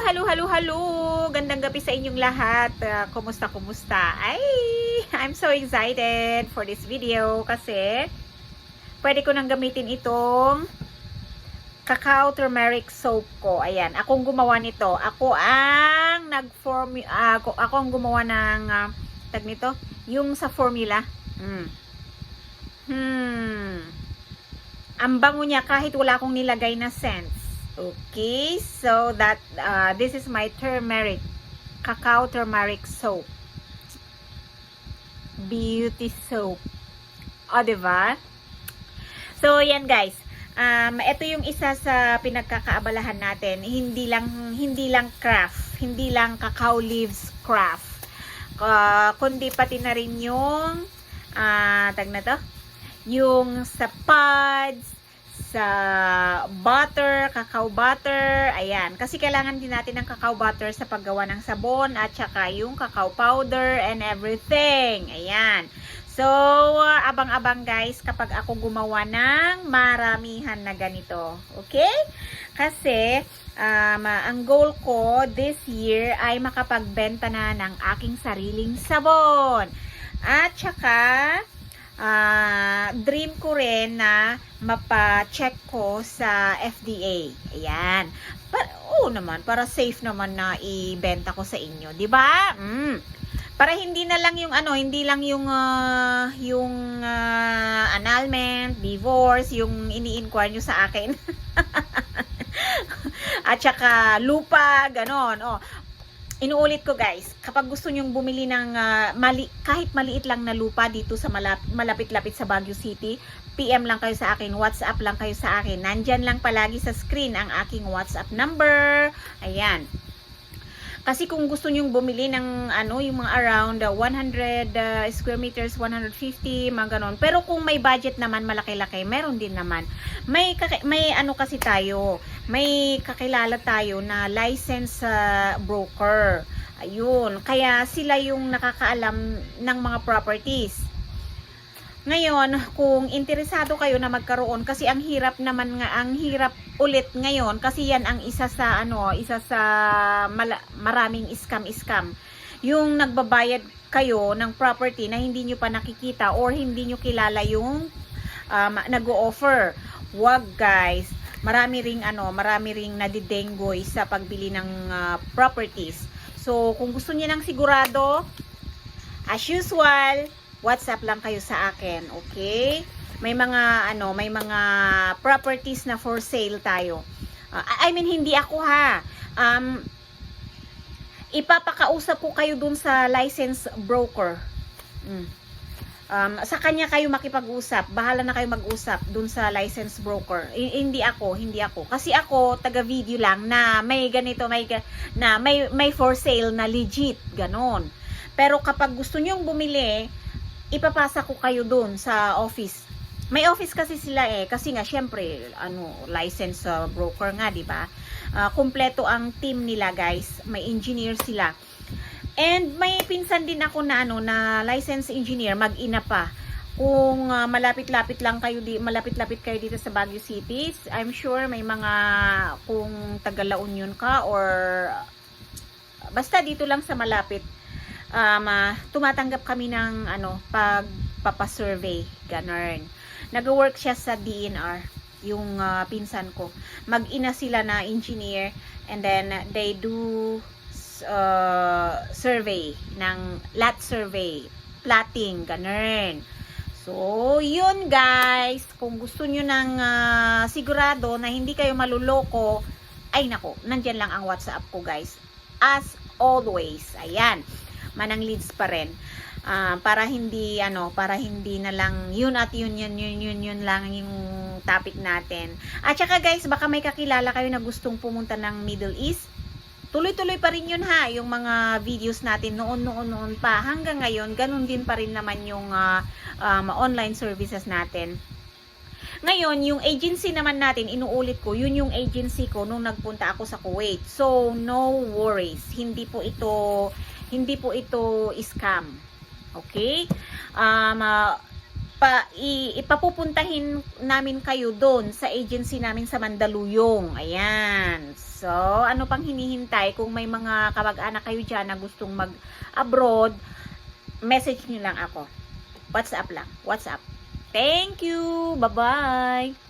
Hello. Gandang gabi sa inyong lahat. Kumusta? Ay, I'm so excited for this video kasi pwede ko nang gamitin itong cacao turmeric soap ko. Ayan, akong gumawa nito. Ako ang ako ang gumawa ng tag nito, yung sa formula. Ang bango niya kahit wala akong nilagay na scents. Okay, so that this is my cacao turmeric soap, beauty soap. O, diba? So, yan guys. Ito yung isa sa pinagkakaabalahan natin. Hindi lang craft, hindi lang cacao leaves craft. Kundi pati na rin yung tag na to, yung sa pods, sa butter, cacao butter, ayan. Kasi kailangan din natin ng cacao butter sa paggawa ng sabon at saka yung cacao powder and everything. Ayan. So, abang-abang guys kapag ako gumawa ng maramihan na ganito. Okay? Kasi, ang goal ko this year ay makapagbenta na ng aking sariling sabon. At saka, dream ko rin na mapa-check ko sa FDA. Ayan. Naman, para safe naman na ibenta ko sa inyo, 'di ba? Para hindi na lang yung hindi lang yung annulment, divorce, yung ini-inquire nyo sa akin. At saka lupa, ganon. Inuulit ko guys, kapag gusto nyong bumili ng kahit maliit lang na lupa dito sa malapit-lapit sa Baguio City, PM lang kayo sa akin, WhatsApp lang kayo sa akin. Nandyan lang palagi sa screen ang aking WhatsApp number. Ayan. Kasi kung gusto nyong bumili ng yung mga around 100 square meters, 150, mga ganon. Pero kung may budget naman, malaki-laki, meron din naman. May kasi tayo, may kakilala tayo na license broker. Ayun, kaya sila yung nakakaalam ng mga properties. Ngayon, kung interesado kayo na magkaroon, kasi ang hirap ulit ngayon kasi yan ang isa sa maraming scam. Yung nagbabayad kayo ng property na hindi nyo pa nakikita or hindi nyo kilala yung nag-o-offer. Wag guys. Marami ring nadidenggoy sa pagbili ng properties. So, kung gusto niyo ng sigurado, as usual, WhatsApp lang kayo sa akin, okay? May mga properties na for sale tayo. Hindi ako ha. Ipapakausap ko kayo dun sa license broker. Sa kanya kayo makipag-usap. Bahala na kayo mag-usap dun sa license broker. Hindi ako. Kasi ako taga-video lang na may ganito, may for sale na legit, ganon. Pero kapag gusto niyo bumili, ipapasa ko kayo dun sa office. May office kasi sila kasi nga syempre license broker nga, di ba? Kumpleto ang team nila, guys. May engineer sila. And may pinsan din ako na license engineer, mag-ina pa. Kung malapit-lapit kayo dito sa Baguio City, I'm sure may mga kung taga La Union ka or basta dito lang sa malapit. Tumatanggap kami ng pagpapasurvey, ganun. Nag-work siya sa DNR, yung pinsan ko. Mag-ina sila na engineer and then they do survey ng lot survey, plotting, ganun. So, yun guys, kung gusto nyo ng sigurado na hindi kayo maluloko, ay nako, nandyan lang ang WhatsApp ko guys. As always, ayan. Manang leads pa rin. Para hindi na lang yun lang yung topic natin. At saka guys, baka may kakilala kayo na gustong pumunta ng Middle East. Tuloy-tuloy pa rin yun ha, yung mga videos natin noon pa hanggang ngayon, ganun din pa rin naman yung online services natin. Ngayon, yung agency naman natin, inuulit ko, yun yung agency ko nung nagpunta ako sa Kuwait. So, no worries. Hindi po ito scam. Okay? Ipapupuntahin namin kayo doon sa agency namin sa Mandaluyong. Ayan. So, ano pang hinihintay? Kung may mga kamag-anak kayo dyan na gustong mag-abroad, message nyo lang ako. WhatsApp lang. WhatsApp. Thank you. Bye-bye.